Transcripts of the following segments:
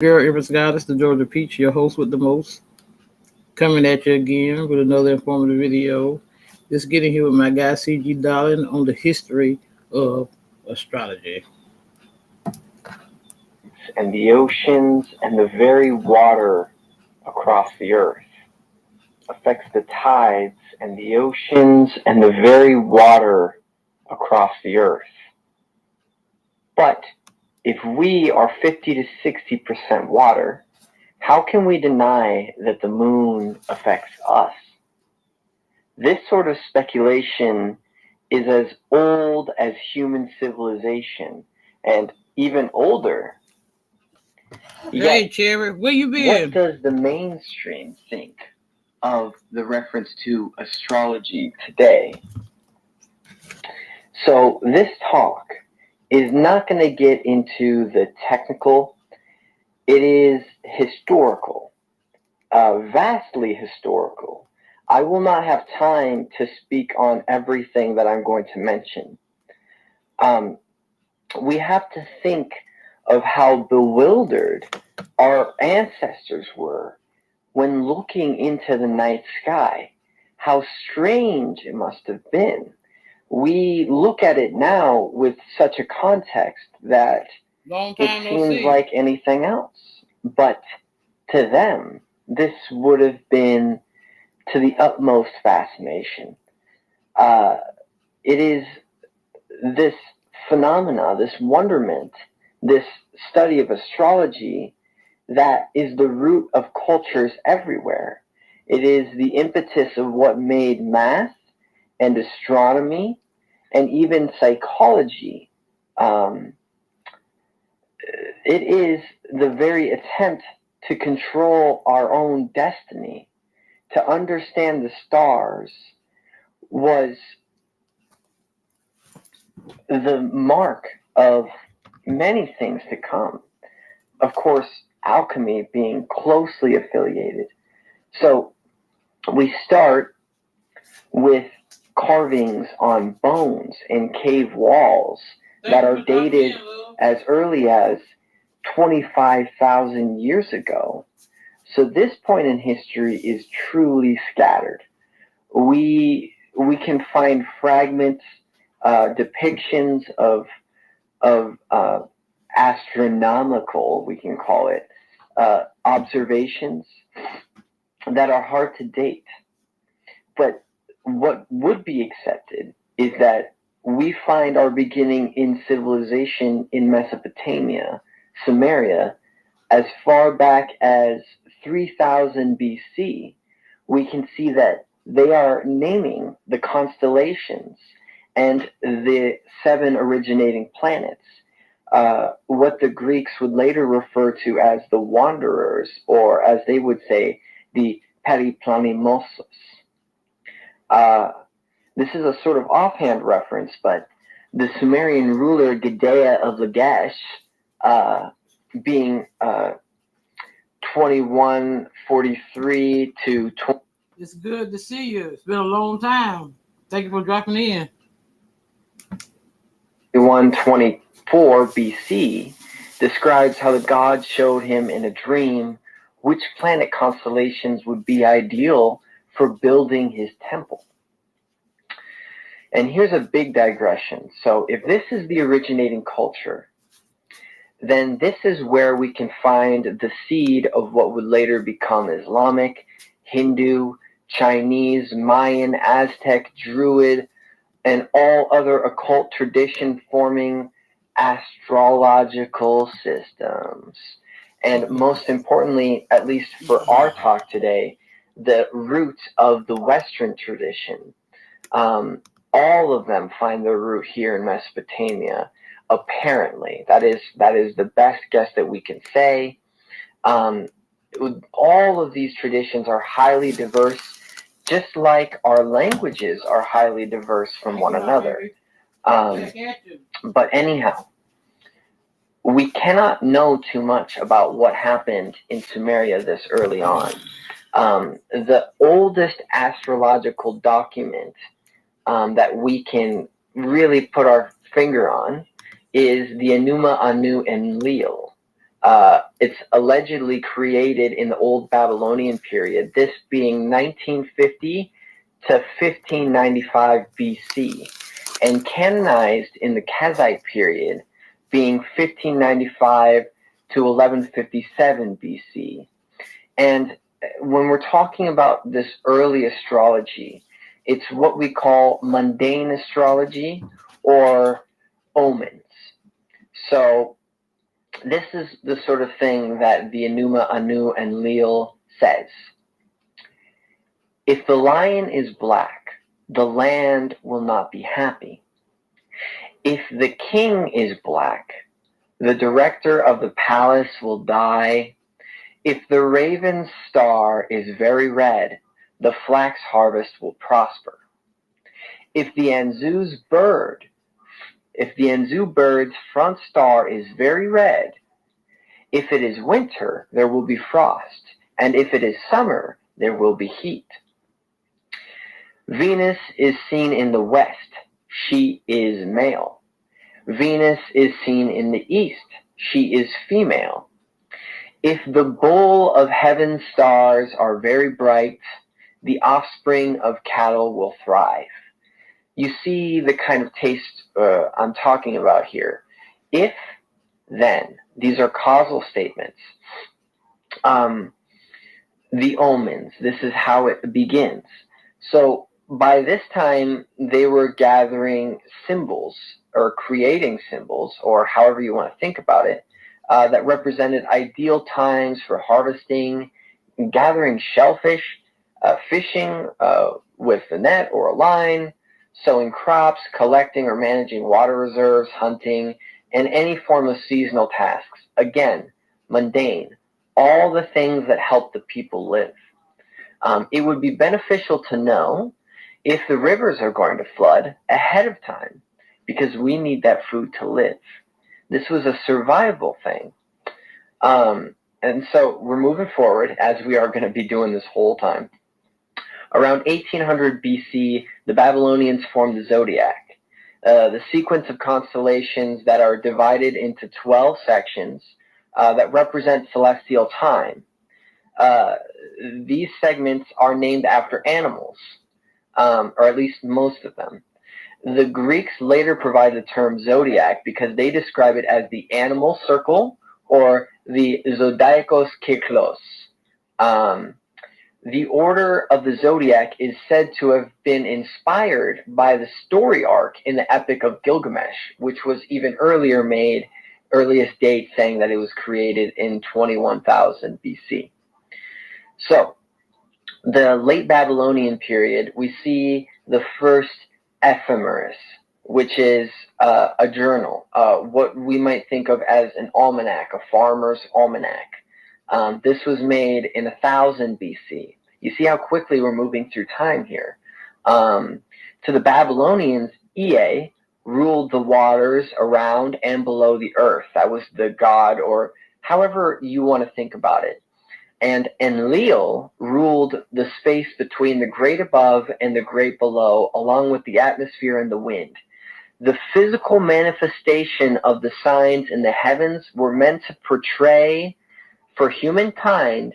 Girl, Empress Goddess, the Georgia Peach, your host with the most, coming at you again with another informative video. Just getting here with my guy CG Dahlin on the history of astrology. And the oceans and the very water across the earth affects the tides and the oceans and the very water across the earth. But if we are 50 to 60% water, how can we deny that the moon affects us? This sort of speculation is as old as human civilization and even older. Hey, Cherry, where you What been? does the mainstream think of the reference to astrology today? So this talk is not going to get into the technical. It is historical, vastly historical. I will not have time to speak on everything that I'm going to mention. We have to think of how bewildered our ancestors were when looking into the night sky. How strange it must have been. We look at it now with such a context that it seems like anything else. But to them, this would have been to the utmost fascination. It is this phenomena, this wonderment, this study of astrology that is the root of cultures everywhere. It is the impetus of what made math and astronomy and even psychology. It is the very attempt to control our own destiny, to understand the stars was the mark of many things to come. Of course, alchemy being closely affiliated. So we start with carvings on bones in cave walls that are dated as early as 25,000 years ago. So this point in history is truly scattered. We can find fragments, depictions of astronomical, we can call it, observations that are hard to date. But what would be accepted is that we find our beginning in civilization in Mesopotamia, Sumeria, as far back as 3000 BC. We can see that they are naming the constellations and the 7 originating planets, what the Greeks would later refer to as the wanderers, or as they would say, the periplanimosos. This is a sort of offhand reference, but the Sumerian ruler Gudea of Lagash, being 2143 to 20. It's good to see you. It's been a long time. Thank you for dropping in. 2124 BC describes how the gods showed him in a dream which planet constellations would be ideal for building his temple. And here's a big digression. So if this is the originating culture, then this is where we can find the seed of what would later become Islamic, Hindu, Chinese, Mayan, Aztec, Druid, and all other occult tradition forming astrological systems. And most importantly, at least for our talk today, the roots of the Western tradition. All of them find their root here in Mesopotamia, apparently. That is the best guess that we can say. All of these traditions are highly diverse, just like our languages are highly diverse from one another. But anyhow, we cannot know too much about what happened in Sumeria this early on. The oldest astrological document that we can really put our finger on is the Enuma Anu Enlil. It's allegedly created in the Old Babylonian period, this being 1950 to 1595 BC, and canonized in the Kazite period, being 1595 to 1157 BC. And when we're talking about this early astrology, it's what we call mundane astrology or omens. So this is the sort of thing that the Enuma, Anu, and Enlil says. If the lion is black, the land will not be happy. If the king is black, the director of the palace will die. If the raven's star is very red, the flax harvest will prosper. If the Anzu bird's front star is very red, if it is winter, there will be frost, and if it is summer, there will be heat. Venus is seen in the west. She is male. Venus is seen in the east. She is female. If the bowl of heaven's stars are very bright, the offspring of cattle will thrive. You see the kind of taste I'm talking about here. If, then, these are causal statements. The omens, this is how it begins. So by this time, they were gathering symbols or creating symbols, or however you want to think about it, that represented ideal times for harvesting, gathering shellfish, fishing with a net or a line, sowing crops, collecting or managing water reserves, hunting, and any form of seasonal tasks. Again, mundane, all the things that help the people live. It would be beneficial to know if the rivers are going to flood ahead of time, because we need that food to live. This was a survival thing. And so we're moving forward, as we are going to be doing this whole time. Around 1800 BC, the Babylonians formed the zodiac, the sequence of constellations that are divided into 12 sections that represent celestial time. These segments are named after animals, or at least most of them. The Greeks later provided the term zodiac because they describe it as the animal circle or the zodiakos kyklos. The order of the zodiac is said to have been inspired by the story arc in the Epic of Gilgamesh, which was even earlier made, earliest date saying that it was created in 21,000 BC. So, the late Babylonian period, we see the first ephemeris, which is a journal, what we might think of as an almanac, a farmer's almanac. This was made in 1000 BC. You see how quickly we're moving through time here. To the Babylonians, Ea ruled the waters around and below the earth. That was the god, or however you want to think about it. And Enlil ruled the space between the great above and the great below, along with the atmosphere and the wind. The physical manifestation of the signs in the heavens were meant to portray for humankind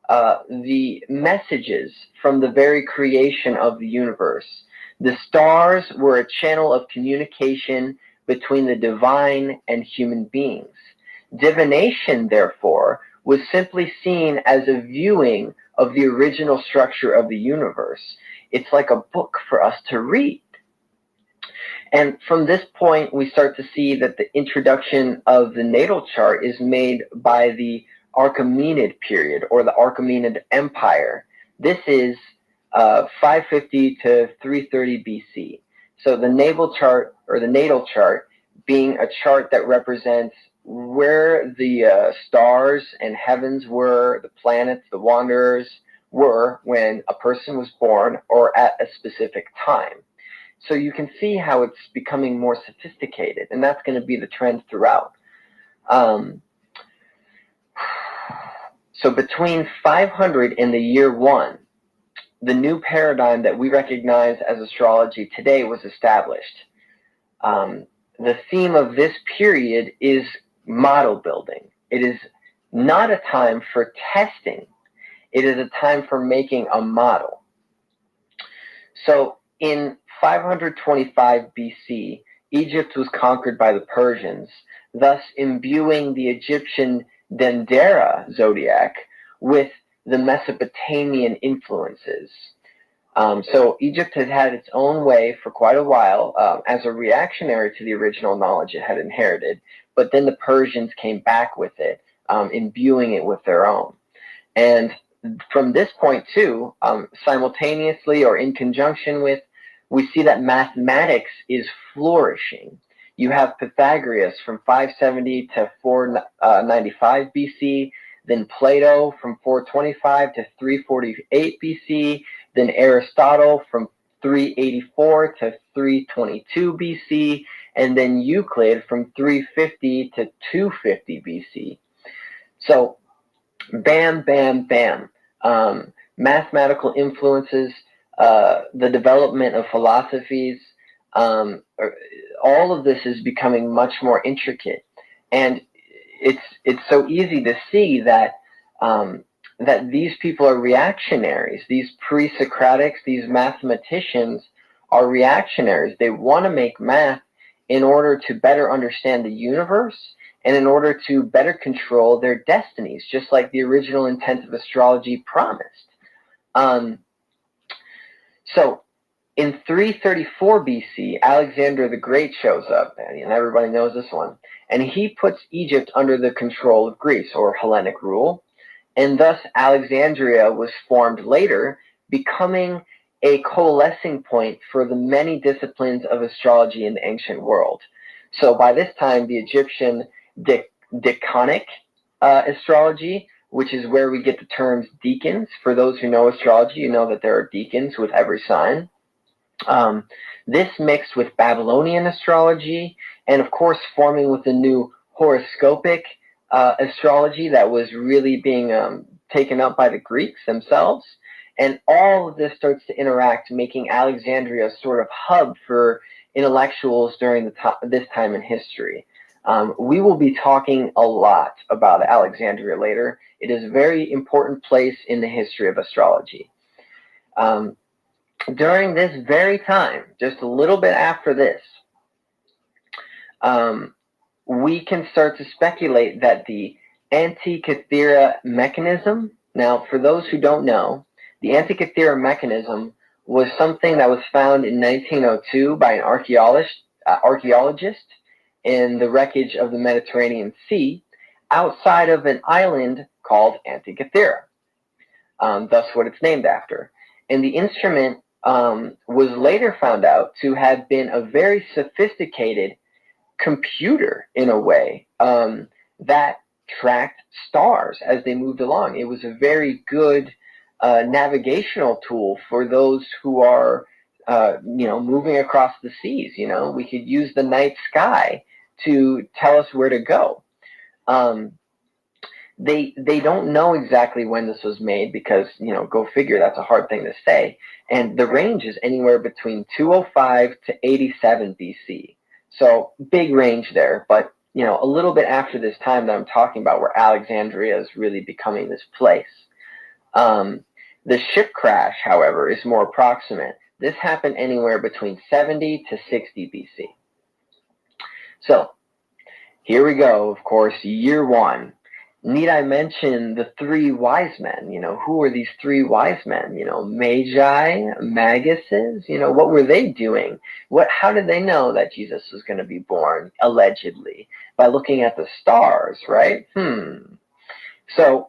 the messages from the very creation of the universe. The stars were a channel of communication between the divine and human beings. Divination, therefore, was simply seen as a viewing of the original structure of the universe. It's like a book for us to read. And from this point, we start to see that the introduction of the natal chart is made by the Achaemenid period, or the Achaemenid Empire. This is 550 to 330 BC. So the natal chart, or the natal chart, being a chart that represents where the stars and heavens were, the planets, the wanderers were when a person was born or at a specific time. So you can see how it's becoming more sophisticated, and that's going to be the trend throughout. So between 500 and the year 1, the new paradigm that we recognize as astrology today was established. The theme of this period is model building. It is not a time for testing. It is a time for making a model. So in 525 BC, Egypt was conquered by the Persians, thus imbuing the Egyptian Dendera zodiac with the Mesopotamian influences. So Egypt has had its own way for quite a while as a reactionary to the original knowledge it had inherited, but then the Persians came back with it, imbuing it with their own. And from this point too, simultaneously or in conjunction with, we see that mathematics is flourishing. You have Pythagoras from 570 to 495 BC, then Plato from 425 to 348 BC, then Aristotle from 384 to 322 BC, and then Euclid from 350 to 250 BC. So bam, bam, bam. Mathematical influences, the development of philosophies, all of this is becoming much more intricate. And it's so easy to see that that these people are reactionaries. These pre-Socratics, these mathematicians are reactionaries. They want to make math in order to better understand the universe and in order to better control their destinies, just like the original intent of astrology promised. So in 334 BC, Alexander the Great shows up, and everybody knows this one, and he puts Egypt under the control of Greece, or Hellenic rule, and thus Alexandria was formed later, becoming a coalescing point for the many disciplines of astrology in the ancient world. So by this time, the Egyptian decanic astrology, which is where we get the terms deacons. For those who know astrology, you know that there are deacons with every sign. This mixed with Babylonian astrology, and of course forming with the new horoscopic astrology that was really being taken up by the Greeks themselves. And all of this starts to interact, making Alexandria a sort of hub for intellectuals during this time in history. We will be talking a lot about Alexandria later. It is a very important place in the history of astrology. During this very time, just a little bit after this, we can start to speculate that the Antikythera mechanism, now for those who don't know, the Antikythera mechanism was something that was found in 1902 by an archaeologist in the wreckage of the Mediterranean Sea outside of an island called Antikythera, thus what it's named after. And the instrument was later found out to have been a very sophisticated computer in a way that tracked stars as they moved along. It was a very good navigational tool for those who are moving across the seas. We could use the night sky to tell us where to go. They don't know exactly when this was made because, go figure, that's a hard thing to say. And the range is anywhere between 205 to 87 BC. So big range there, but a little bit after this time that I'm talking about, where Alexandria is really becoming this place. The ship crash, however, is more approximate. This happened anywhere between 70 to 60 BC. So here we go, of course, year one. Need I mention the three wise men? Who are these three wise men? Magi, Maguses, what were they doing? How did they know that Jesus was going to be born, allegedly? By looking at the stars, right? So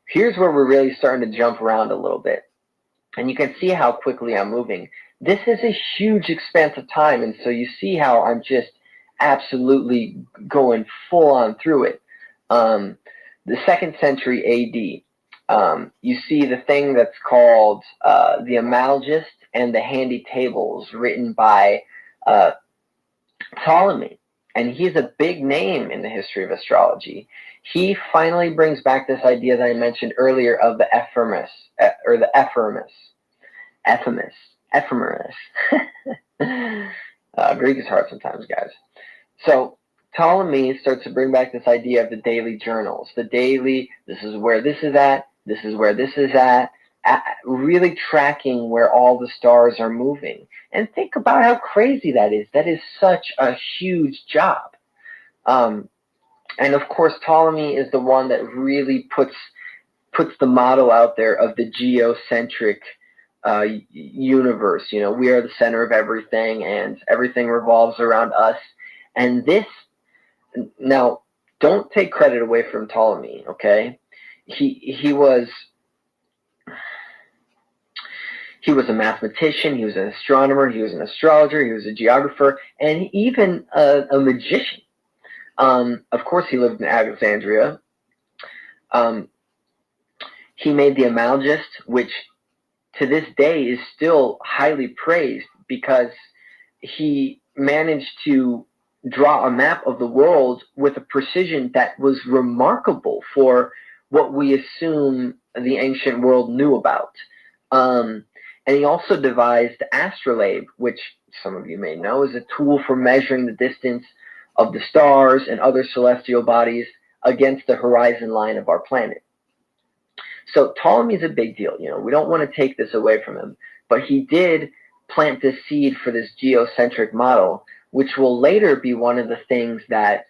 here's where we're really starting to jump around a little bit. And you can see how quickly I'm moving. This is a huge expanse of time, and so you see how I'm just absolutely going full on through it. The 2nd century AD, you see the thing that's called the Amalgist and the Handy Tables, written by Ptolemy, and he's a big name in the history of astrology. He finally brings back this idea that I mentioned earlier of the ephemeris, or the ephemeris. Greek is hard sometimes, guys. So Ptolemy starts to bring back this idea of the daily journals. The daily, this is where this is at, this is where this is at, really tracking where all the stars are moving. And think about how crazy that is. That is such a huge job. And of course, Ptolemy is the one that really puts the model out there of the geocentric universe. You know, we are the center of everything, and everything revolves around us. And this, now, don't take credit away from Ptolemy, okay? He was a mathematician, he was an astronomer, he was an astrologer, he was a geographer, and even a magician. Of course, he lived in Alexandria. He made the Amalgist, which to this day is still highly praised because he managed to draw a map of the world with a precision that was remarkable for what we assume the ancient world knew about. And he also devised the astrolabe, which some of you may know is a tool for measuring the distance of the stars and other celestial bodies against the horizon line of our planet. So Ptolemy's a big deal. You know, we don't want to take this away from him, but he did plant this seed for this geocentric model, which will later be one of the things that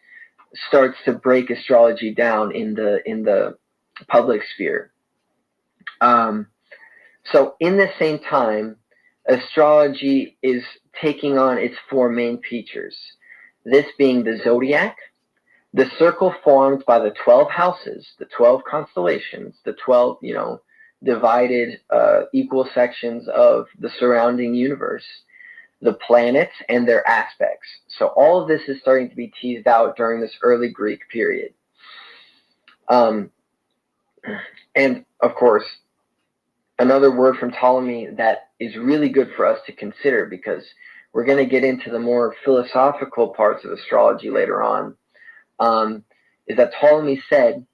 starts to break astrology down in the public sphere. So in the same time, astrology is taking on its four main features. This being the zodiac, the circle formed by the 12 houses, the 12 constellations, the 12, divided equal sections of the surrounding universe, the planets and their aspects. So all of this is starting to be teased out during this early Greek period. And of course, another word from Ptolemy that is really good for us to consider, because we're going to get into the more philosophical parts of astrology later on, is that Ptolemy said,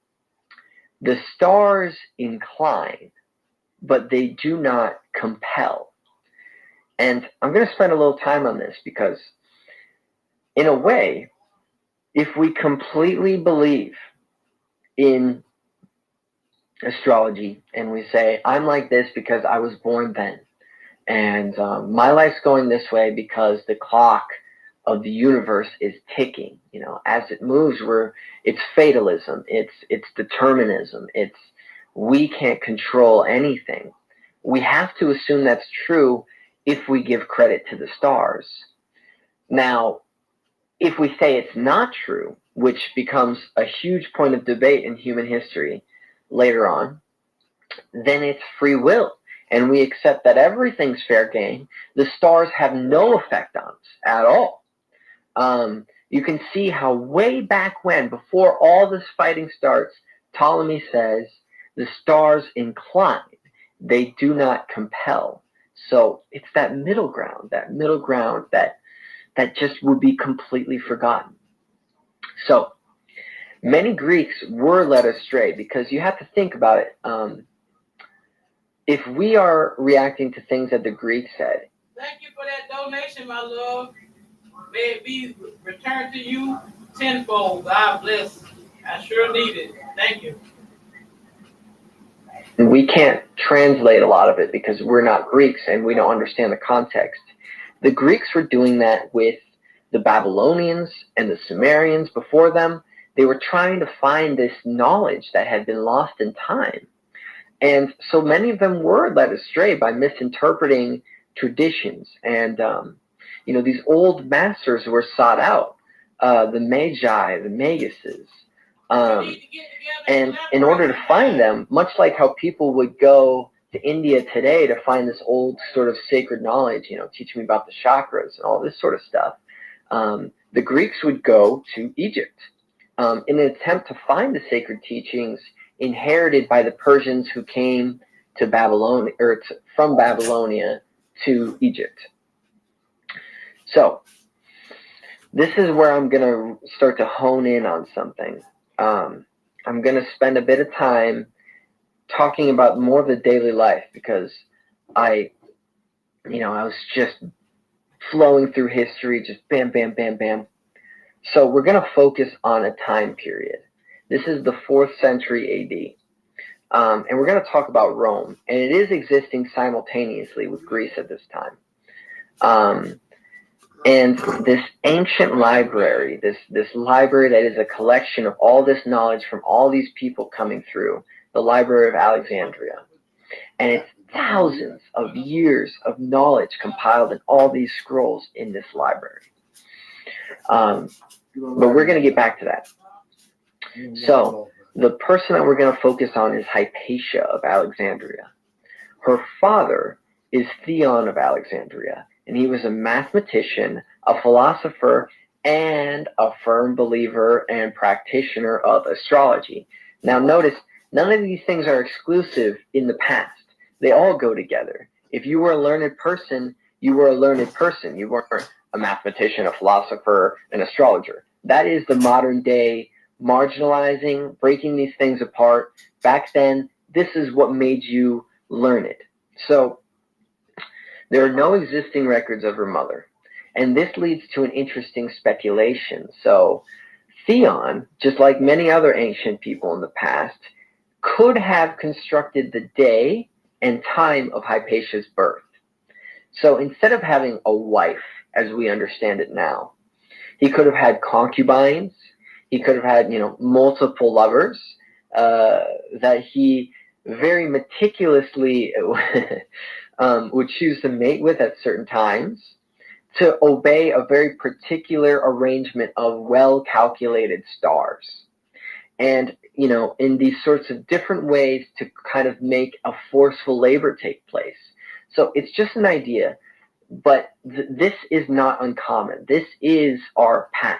the stars incline, but they do not compel. And I'm going to spend a little time on this because, in a way, if we completely believe in astrology and we say, I'm like this because I was born then, and my life's going this way because the clock of the universe is ticking, as it moves, it's fatalism, it's determinism, we can't control anything. We have to assume that's true if we give credit to the stars. Now, if we say it's not true, which becomes a huge point of debate in human history later on, then it's free will, and we accept that everything's fair game. The stars have no effect on us at all. You can see how way back when, before all this fighting starts, Ptolemy says the stars incline, they do not compel. So it's that middle ground that just would be completely forgotten. So many Greeks were led astray, because you have to think about it. If we are reacting to things that the Greeks said. Thank you for that donation, my love. May it be returned to you tenfold. God bless. I sure need it. Thank you. We can't translate a lot of it because we're not Greeks and we don't understand the context. The Greeks were doing that with the Babylonians and the Sumerians before them. They were trying to find this knowledge that had been lost in time. And so many of them were led astray by misinterpreting traditions. And, these old masters were sought out, the Magi, the Maguses. And in order to find them, much like how people would go to India today to find this old sort of sacred knowledge, teach me about the chakras and all this sort of stuff, the Greeks would go to Egypt in an attempt to find the sacred teachings inherited by the Persians who came to Babylon, or from Babylonia to Egypt. So this is where I'm going to start to hone in on something. I'm going to spend a bit of time talking about more of the daily life, because I was just flowing through history, just bam, bam, bam, bam. So we're going to focus on a time period. This is the 4th century AD. And we're going to talk about Rome. And it is existing simultaneously with Greece at this time. And this ancient library, this library that is a collection of all this knowledge from all these people coming through, the Library of Alexandria. And it's thousands of years of knowledge compiled in all these scrolls in this library. But we're going to get back to that. So the person that we're going to focus on is Hypatia of Alexandria. Her father is Theon of Alexandria, and he was a mathematician, a philosopher, and a firm believer and practitioner of astrology. Now notice, none of these things are exclusive in the past. They all go together. If you were a learned person, you were a learned person. You weren't a mathematician, a philosopher, an astrologer. That is the modern day marginalizing, breaking these things apart. Back then, this is what made you learned. So there are no existing records of her mother. And this leads to an interesting speculation. So Theon, just like many other ancient people in the past, could have constructed the day and time of Hypatia's birth. So instead of having a wife, as we understand it now, he could have had concubines. He could have had, multiple lovers that he very meticulously would choose to mate with at certain times to obey a very particular arrangement of well-calculated stars. And, in these sorts of different ways to kind of make a forceful labor take place. So it's just an idea, but this is not uncommon. This is our past.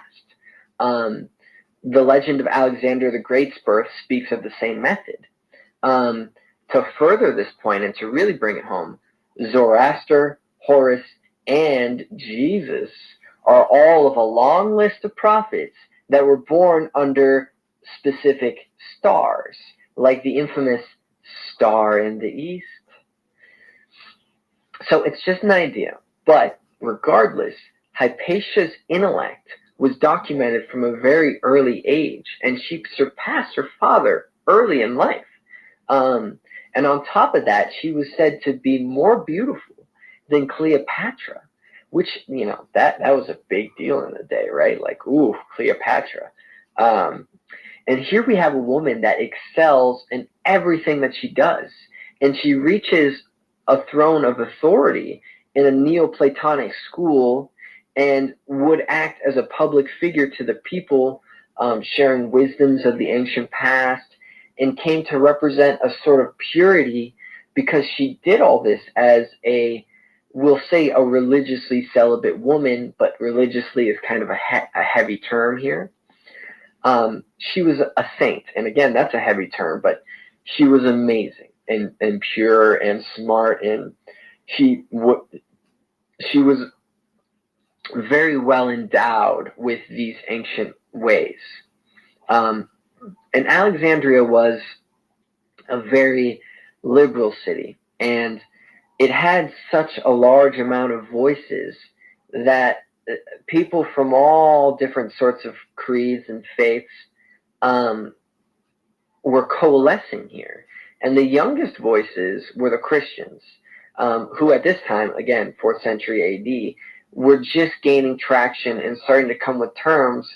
The legend of Alexander the Great's birth speaks of the same method. To further this point and to really bring it home, Zoroaster, Horus, and Jesus are all of a long list of prophets that were born under specific stars, like the infamous star in the east. So it's just an idea. But regardless, Hypatia's intellect was documented from a very early age, and she surpassed her father early in life. And on top of that, she was said to be more beautiful than Cleopatra, which, that was a big deal in the day, right? Like, ooh, Cleopatra. And here we have a woman that excels in everything that she does, and she reaches a throne of authority in a Neoplatonic school and would act as a public figure to the people, sharing wisdoms of the ancient past, and came to represent a sort of purity because she did all this as we'll say a religiously celibate woman, but religiously is kind of a heavy term here. She was a saint, and again, that's a heavy term, but she was amazing and pure and smart, and she was very well endowed with these ancient ways. And Alexandria was a very liberal city, and it had such a large amount of voices that people from all different sorts of creeds and faiths were coalescing here. And the youngest voices were the Christians, who at this time, again, 4th century AD, were just gaining traction and starting to come with terms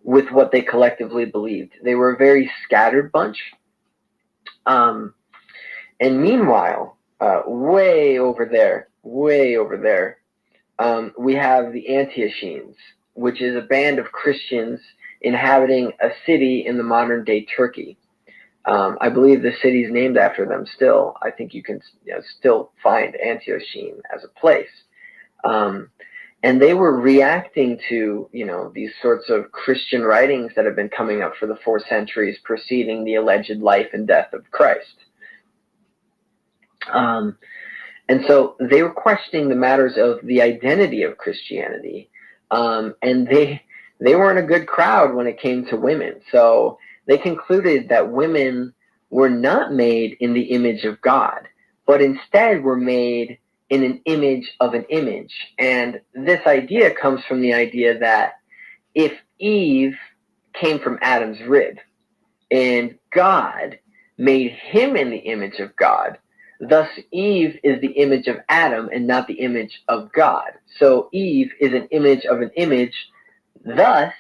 with what they collectively believed. They were a very scattered bunch. And meanwhile, way over there, we have the Antiochenes, which is a band of Christians inhabiting a city in the modern day Turkey. I believe the city is named after them still. I think you can still find Antiochene as a place. And they were reacting to, these sorts of Christian writings that have been coming up for the 4 centuries preceding the alleged life and death of Christ. And so they were questioning the matters of the identity of Christianity. And they weren't a good crowd when it came to women. So they concluded that women were not made in the image of God, but instead were made in an image of an image. And this idea comes from the idea that if Eve came from Adam's rib, and God made him in the image of God. Thus, Eve is the image of Adam and not the image of God. So Eve is an image of an image. Thus,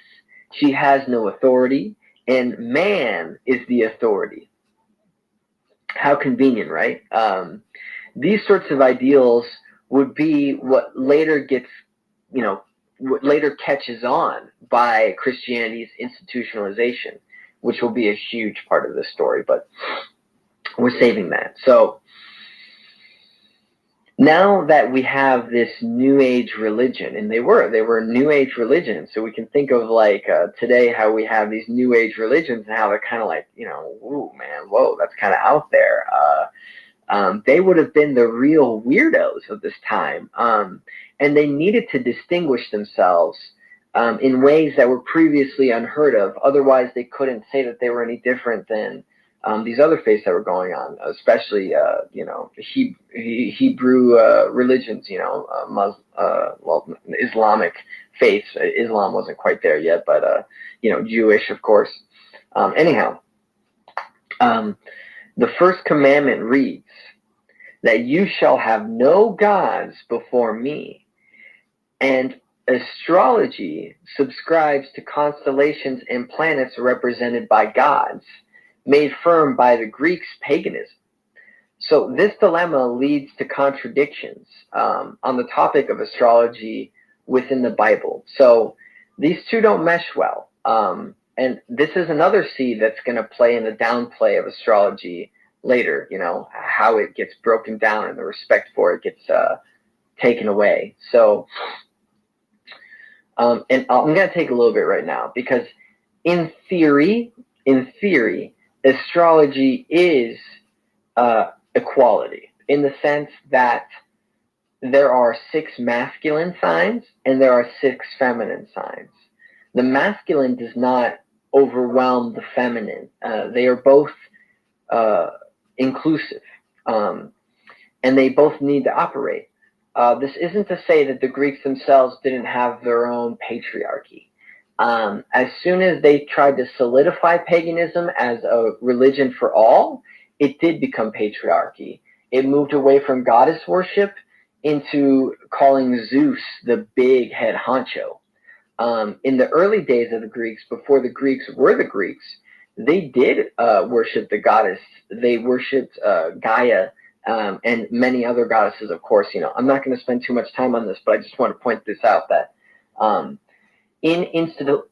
she has no authority, and man is the authority. How convenient, right? These sorts of ideals would be what later gets, what later catches on by Christianity's institutionalization, which will be a huge part of this story, but we're saving that. So now that we have this New Age religion, and they were New Age religions, so we can think of like today how we have these New Age religions and how they're kind of like, ooh, man, whoa, that's kind of out there. They would have been the real weirdos of this time, and they needed to distinguish themselves in ways that were previously unheard of. Otherwise, they couldn't say that they were any different than these other faiths that were going on, especially Hebrew religions, Islamic faiths. Islam wasn't quite there yet, but Jewish, of course. Anyhow, the first commandment reads that you shall have no gods before me. And astrology subscribes to constellations and planets represented by gods, made firm by the Greeks' paganism. So this dilemma leads to contradictions on the topic of astrology within the Bible. So these two don't mesh well. And this is another seed that's going to play in the downplay of astrology later, how it gets broken down and the respect for it gets taken away. So, and I'm going to take a little bit right now, because in theory, astrology is equality, in the sense that there are 6 masculine signs and there are 6 feminine signs. The masculine does not overwhelm the feminine. They are both inclusive, and they both need to operate. This isn't to say that the Greeks themselves didn't have their own patriarchy. As soon as they tried to solidify paganism as a religion for all, it did become patriarchy. It moved away from goddess worship into calling Zeus the big head honcho. In the early days of the Greeks, before the Greeks were the Greeks, they did worship the goddess. They worshipped Gaia and many other goddesses, of course. I'm not going to spend too much time on this, but I just want to point this out, that in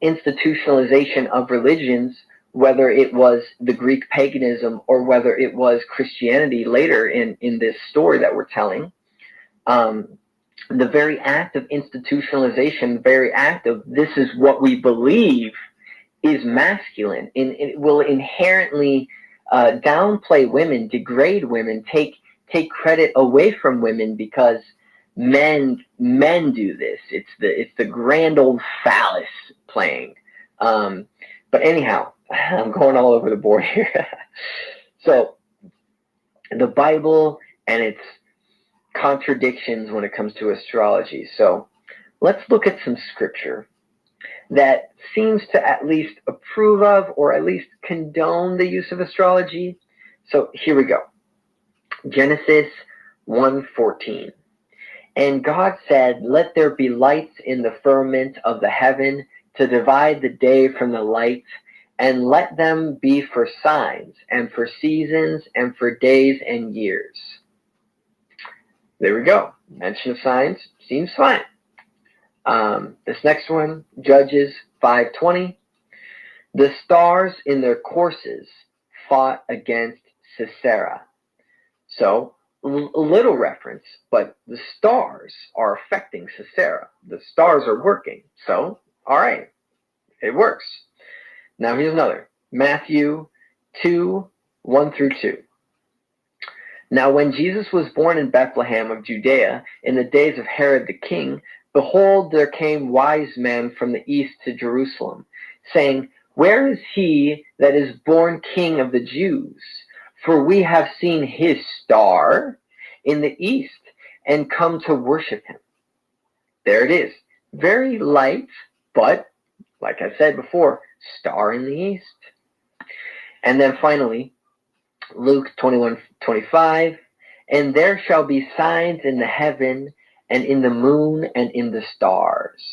institutionalization of religions, whether it was the Greek paganism or whether it was Christianity later in this story that we're telling, the very act of institutionalization, the very act of this is what we believe is masculine, and it will inherently downplay women, degrade women, take credit away from women, because men do this. It's the grand old phallus playing. But anyhow, I'm going all over the board here. So the Bible and its contradictions when it comes to astrology. So let's look at some scripture that seems to at least approve of, or at least condone, the use of astrology. So here we go. Genesis 1:14. And God said, let there be lights in the firmament of the heaven to divide the day from the light, and let them be for signs and for seasons and for days and years. There we go. Mention of signs seems fine. This next one, Judges 5:20. The stars in their courses fought against Sisera. So, a little reference, but the stars are affecting Sisera. The stars are working. So, all right, it works. Now here's another. Matthew 2:1-2. Now when Jesus was born in Bethlehem of Judea in the days of Herod the king, behold, there came wise men from the east to Jerusalem, saying, where is he that is born King of the Jews? For we have seen his star in the east and come to worship him. There it is. Very light, but like I said before, star in the east. And then finally, Luke 21:25, and there shall be signs in the heaven and in the moon and in the stars.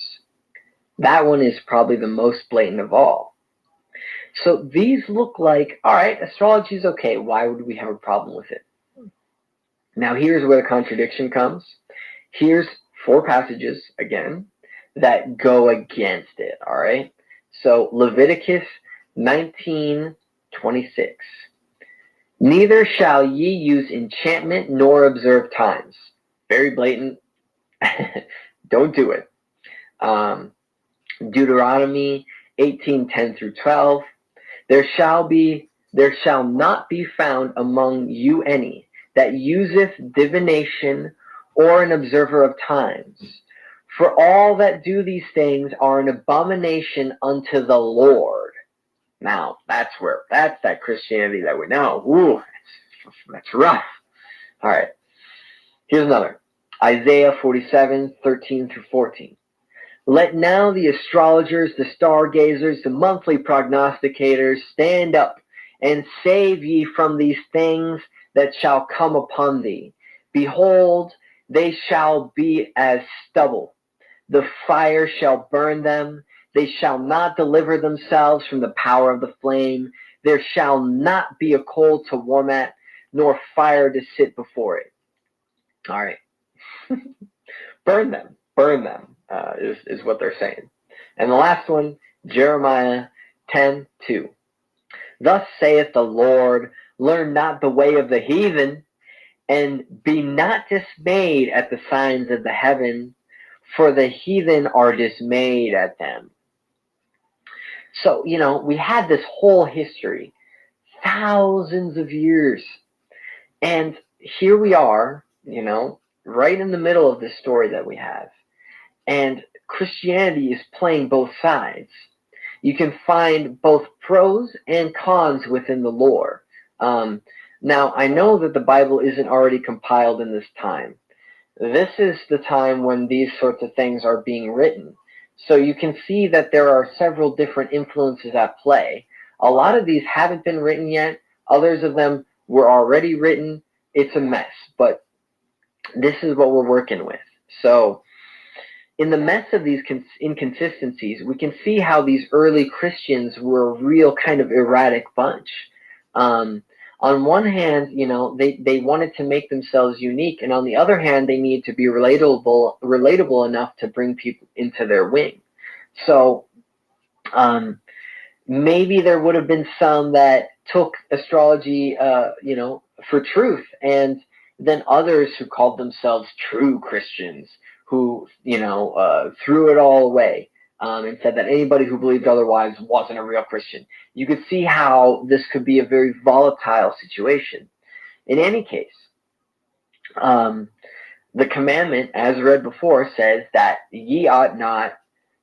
That one is probably the most blatant of all. So these look like, all right, astrology is okay. Why would we have a problem with it? Now here's where the contradiction comes. Here's 4 passages, again, that go against it, all right? So Leviticus 19:26. Neither shall ye use enchantment nor observe times. Very blatant. Don't do it. Deuteronomy 18:10 through 12. There shall not be found among you any that useth divination or an observer of times. For all that do these things are an abomination unto the Lord. Now, that's that Christianity that we know. Ooh, that's rough. All right. Here's another. Isaiah 47:13 through 14. Let now the astrologers, the stargazers, the monthly prognosticators stand up and save ye from these things that shall come upon thee. Behold, they shall be as stubble. The fire shall burn them. They shall not deliver themselves from the power of the flame. There shall not be a coal to warm at, nor fire to sit before it. All right. Burn them. Burn them is what they're saying. And the last one, Jeremiah 10:2. Thus saith the Lord, learn not the way of the heathen, and be not dismayed at the signs of the heaven, for the heathen are dismayed at them. So, we had this whole history, thousands of years. And here we are, right in the middle of this story that we have. And Christianity is playing both sides. You can find both pros and cons within the lore. Now, I know that the Bible isn't already compiled in this time. This is the time when these sorts of things are being written. So you can see that there are several different influences at play. A lot of these haven't been written yet. Others of them were already written. It's a mess, but this is what we're working with. So in the mess of these inconsistencies, we can see how these early Christians were a real kind of erratic bunch. On one hand, they wanted to make themselves unique, and on the other hand, they needed to be relatable enough to bring people into their wing. So maybe there would have been some that took astrology, for truth, and then others who called themselves true Christians, who threw it all away and said that anybody who believed otherwise wasn't a real Christian. You could see how this could be a very volatile situation. In any case, the commandment, as read before, says that ye ought not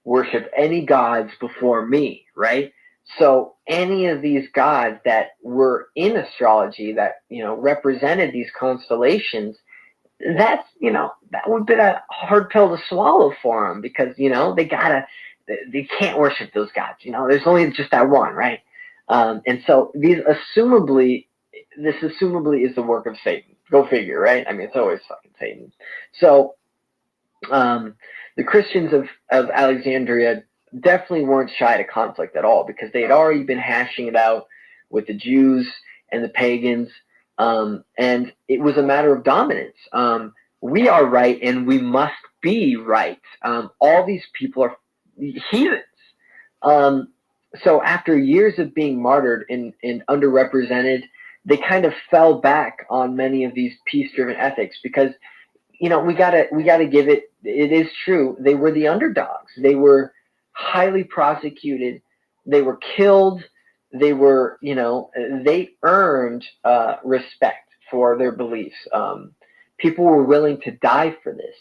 worship any gods before me, right? So any of these gods that were in astrology that, represented these constellations, that's, that would be a hard pill to swallow for them, because, they can't worship those gods. There's only just that one, right? And so this assumably is the work of Satan. Go figure, right? I mean, it's always fucking Satan. So the Christians of Alexandria definitely weren't shy to conflict at all, because they had already been hashing it out with the Jews and the pagans, and it was a matter of dominance. We are right, and we must be right. All these people are heathens. So after years of being martyred and underrepresented, they kind of fell back on many of these peace-driven ethics, because we gotta give it. It is true. They were the underdogs. They were highly prosecuted. They were killed. They were, they earned respect for their beliefs. People were willing to die for this.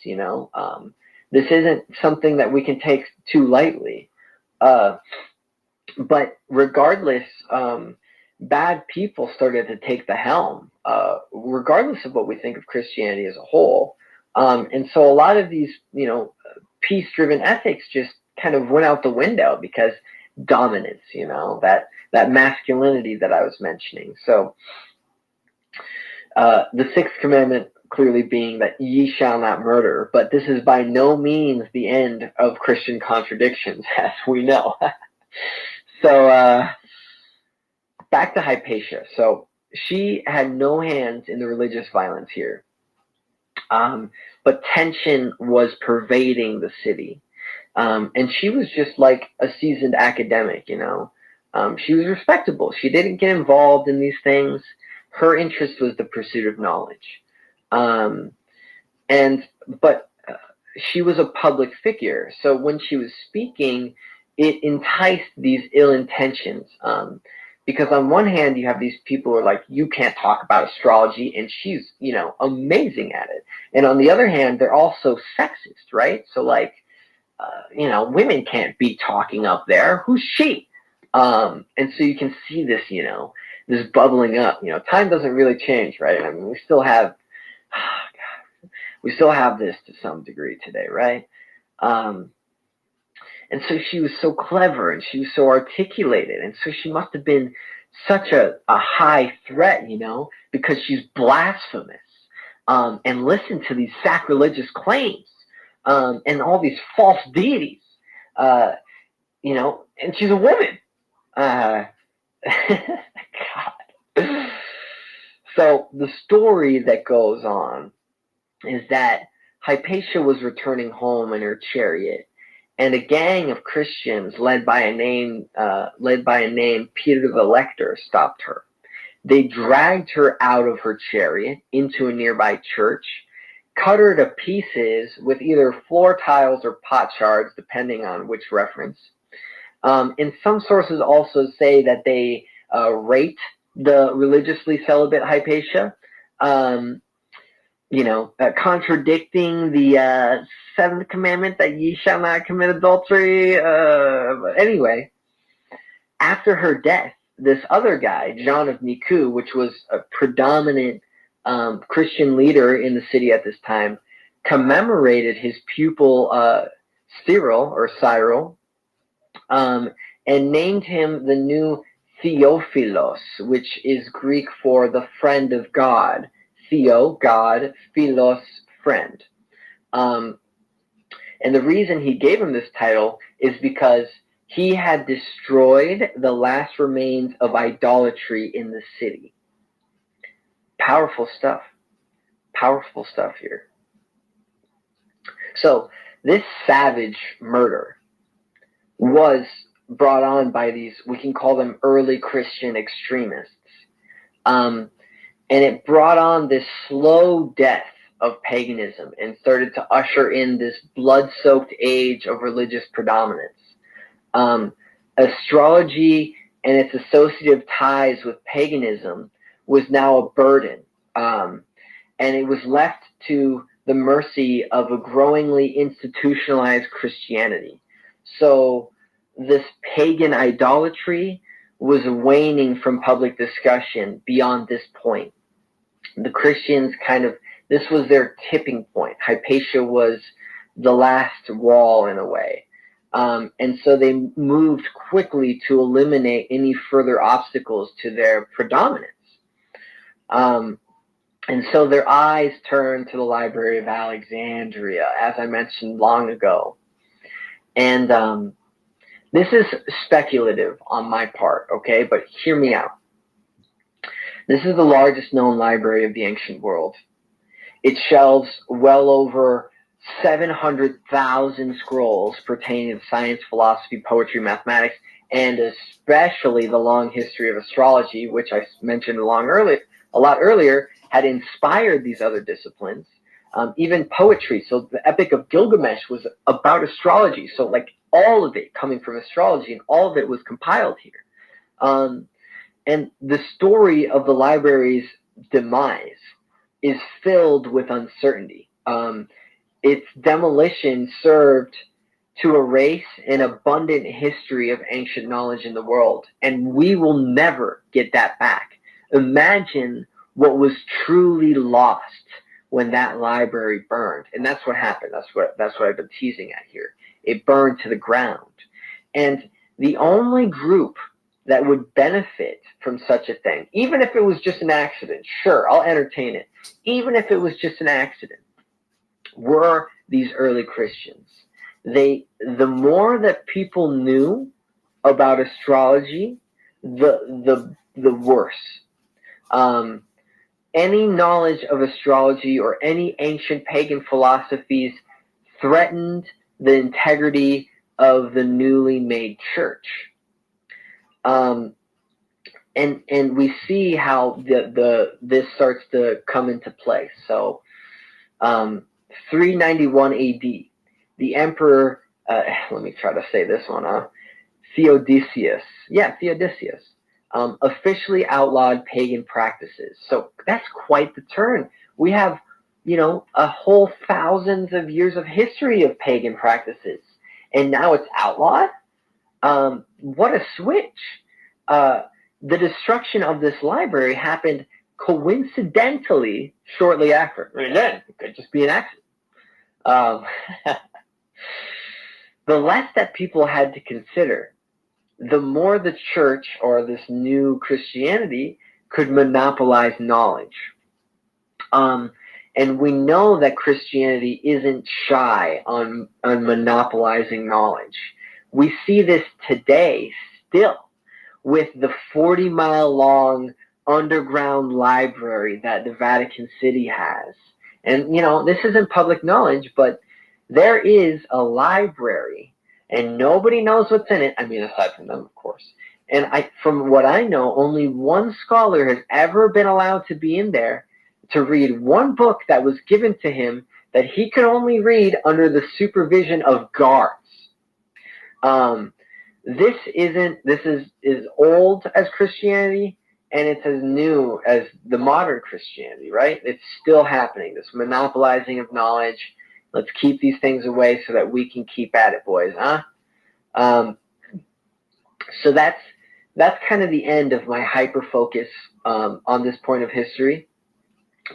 This isn't something that we can take too lightly. But regardless, bad people started to take the helm, regardless of what we think of Christianity as a whole. And so a lot of these, peace-driven ethics just kind of went out the window because dominance, that masculinity that I was mentioning. So the sixth commandment clearly being that ye shall not murder, but this is by no means the end of Christian contradictions, as we know. So back to Hypatia. So she had no hands in the religious violence here, but tension was pervading the city. And she was just like a seasoned academic, she was respectable. She didn't get involved in these things. Her interest was the pursuit of knowledge. But she was a public figure. So when she was speaking, it enticed these ill intentions. Because on one hand, you have these people who are like, you can't talk about astrology, and she's, amazing at it. And on the other hand, they're also sexist, right? So like, women can't be talking up there. Who's she? And so you can see this, this bubbling up. Time doesn't really change, right? I mean, we still have this to some degree today, right? And so she was so clever, and she was so articulated, and so she must have been such a high threat, because she's blasphemous. And listen to these sacrilegious claims, and all these false deities, and she's a woman. God. So the story that goes on is that Hypatia was returning home in her chariot, and a gang of Christians led by a name Peter the Lector stopped her. They dragged her out of her chariot into a nearby church, cut her to pieces with either floor tiles or pot shards, depending on which reference. And some sources also say that they raped the religiously celibate Hypatia, contradicting the seventh commandment that ye shall not commit adultery. But anyway, after her death, this other guy, John of Niku, which was a predominant Christian leader in the city at this time, commemorated his pupil Cyril, and named him the new Theophilos, which is Greek for the friend of God. Theo, God, Philos, friend. And the reason he gave him this title is because he had destroyed the last remains of idolatry in the city. Powerful stuff. Powerful stuff here. So this savage murder was brought on by these, we can call them early Christian extremists. And it brought on this slow death of paganism and started to usher in this blood-soaked age of religious predominance. Astrology and its associative ties with paganism was now a burden, and it was left to the mercy of a growingly institutionalized Christianity. So this pagan idolatry was waning from public discussion beyond this point. The Christians this was their tipping point. Hypatia was the last wall in a way. And so they moved quickly to eliminate any further obstacles to their predominance. And so their eyes turned to the Library of Alexandria, as I mentioned long ago. And this is speculative on my part, okay? But hear me out. This is the largest known library of the ancient world. It shelves well over 700,000 scrolls pertaining to science, philosophy, poetry, mathematics, and especially the long history of astrology, which I mentioned a lot earlier, had inspired these other disciplines. Even poetry. So the Epic of Gilgamesh was about astrology. So like all of it coming from astrology, and all of it was compiled here. And the story of the library's demise is filled with uncertainty. Its demolition served to erase an abundant history of ancient knowledge in the world, and we will never get that back. Imagine what was truly lost when that library burned, and that's what happened. That's what I've been teasing at here. it burned to the ground. And the only group that would benefit from such a thing, even if it was just an accident, sure, I'll entertain it, even if it was just an accident, were these early Christians. The more that people knew about astrology, the worse. Any knowledge of astrology or any ancient pagan philosophies threatened the integrity of the newly made church. And we see how this starts to come into play. So 391 AD, the emperor, let me try to say this one, Theodosius, officially outlawed pagan practices. So that's quite the turn. We have, a whole thousands of years of history of pagan practices, and now it's outlawed? What a switch. The destruction of this library happened coincidentally shortly after. I mean, then it could just be an accident. The less that people had to consider, the more the church or this new Christianity could monopolize knowledge. And we know that Christianity isn't shy on monopolizing knowledge. We see this today still with the 40-mile-long underground library that the Vatican City has. And, this isn't public knowledge, but there is a library, and nobody knows what's in it. I mean, aside from them, of course. And from what I know, only one scholar has ever been allowed to be in there to read one book that was given to him that he could only read under the supervision of guards. This is old as Christianity, and it's as new as the modern Christianity, right? It's still happening, this monopolizing of knowledge. Let's keep these things away so that we can keep at it, boys, huh? So that's kind of the end of my hyper-focus on this point of history.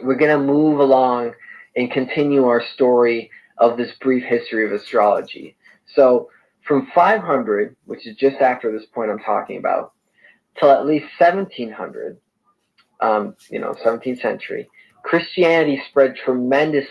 We're going to move along and continue our story of this brief history of astrology. So from 500, which is just after this point I'm talking about, till at least 1700, 17th century, Christianity spread tremendously